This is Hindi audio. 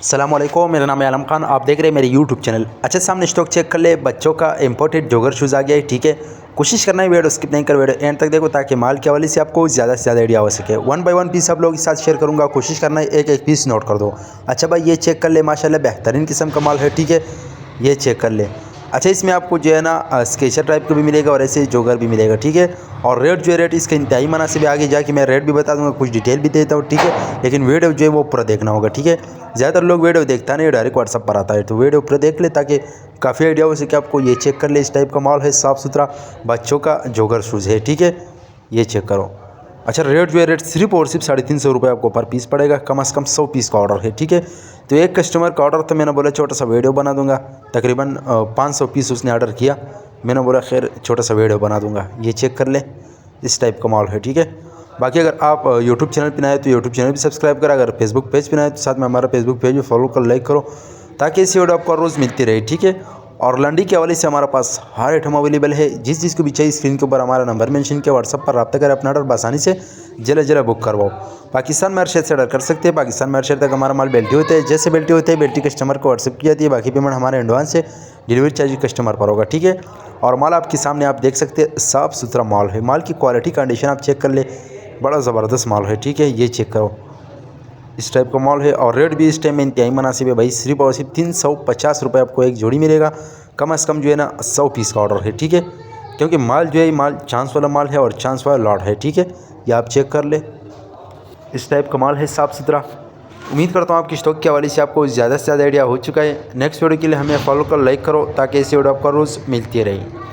अस्सलामुअलैकुम, मेरा नाम है आलम खान। आप देख रहे हैं मेरे यूट्यूब चैनल। अच्छा, सामने स्टॉक चेक कर ले। बच्चों का इंपोर्टेड जॉगर शूज़ आ गया है। ठीक है, कोशिश करना है वीडियो स्किप नहीं कर, वीडियो एंड तक देखो ताकि माल के हवाले से आपको ज़्यादा से ज़्यादा आइडिया हो सके। वन बाय वन पीस आप लोगों के साथ शेयर करूँगा, कोशिश करना है एक एक पीस नोट कर दो। अच्छा भाई, ये चेक कर ले, माशाल्लाह बेहतरीन किस्म का माल है। ठीक है, ये चेक कर ले। अच्छा, इसमें आपको जो है ना स्केचर टाइप का भी मिलेगा और ऐसे जोगर भी मिलेगा। ठीक है, और रेट जो है रेट इसका इंतहाई मुनासिब है। आगे जाके मैं रेट भी बता दूंगा, कुछ डिटेल भी देता हूँ। ठीक है, लेकिन वीडियो जो है वो पूरा देखना होगा। ठीक है, ज़्यादातर लोग वीडियो देखता नहीं, डायरेक्ट व्हाट्सअप पर आता है, तो वीडियो पूरा देख ले ताकि काफ़ी आइडिया हो सके आपको। ये चेक कर ले, इस टाइप का माल है, साफ़ सुथरा बच्चों का जोगर शूज़ है। ठीक है, ये चेक करो। अच्छा, रेट जो है रेट सिर्फ और सिर्फ 350 रुपये आपको पर पीस पड़ेगा। कम से कम 100 पीस का ऑर्डर है। ठीक है, तो एक कस्टमर का ऑर्डर तो मैंने बोला छोटा सा वीडियो बना दूंगा। तकरीबन 500 पीस उसने ऑर्डर किया, मैंने बोला खैर छोटा सा वीडियो बना दूंगा। ये चेक कर ले, इस टाइप का माल है। ठीक है, बाकी अगर आप यूट्यूब चैनल पर नए तो यूट्यूब चैनल भी सब्सक्राइब करा। अगर फेसबुक पेज पर नए तो साथ में हमारा फेसबुक पेज भी फॉलो कर, लाइक करो ताकि ऐसी वीडियो आपको रोज़ मिलती रहे। ठीक है, और लंडी के हवाले से हमारे पास हर आइटम अवेलेबल है। जिस चीज़ को भी चाहिए स्क्रीन के ऊपर हमारा नंबर मेंशन किया, व्हाट्सअप पर रब्ता करें, अपना ऑर्डर आसानी से जल्द बुक करवाओ। पाकिस्तान में हर शहर से ऑर्डर कर सकते हैं। पाकिस्तान में हर शहर तक हमारा माल बेल्टी होता है। जैसे बेल्टी होते हैं, बेल्टी कस्टमर को व्हाट्सअप की जाती है। बाकी पेमेंट हमारे एडवांस से डिलीवरी चार्ज कस्टमर पर होगा। ठीक है, और माल आपके सामने आप देख सकते हैं, साफ़ सुथरा माल है। माल की क्वालिटी कंडीशन आप चेक कर ले, बड़ा ज़बरदस्त माल है। ठीक है, ये चेक करो, इस टाइप का माल है। और रेट भी इस टाइम में इंतहाई मुनासिब है भाई। सिर्फ और सिर्फ 350 रुपये आपको एक जोड़ी मिलेगा। कम से कम जो है ना 100 पीस का ऑर्डर है। ठीक है, क्योंकि माल जो है माल चांस वाला माल है और चांस वाला लॉट है। ठीक है, ये आप चेक कर ले, इस टाइप का माल है, साफ़ सुथरा। उम्मीद करता हूँ आपकी स्टॉक के हवाले से आपको ज़्यादा से ज़्यादा आइडिया हो चुका है। नेक्स्ट वीडियो के लिए हमें फॉलो कर, लाइक करो ताकि ऐसी वीडियो आपको रोज़ मिलती रहे।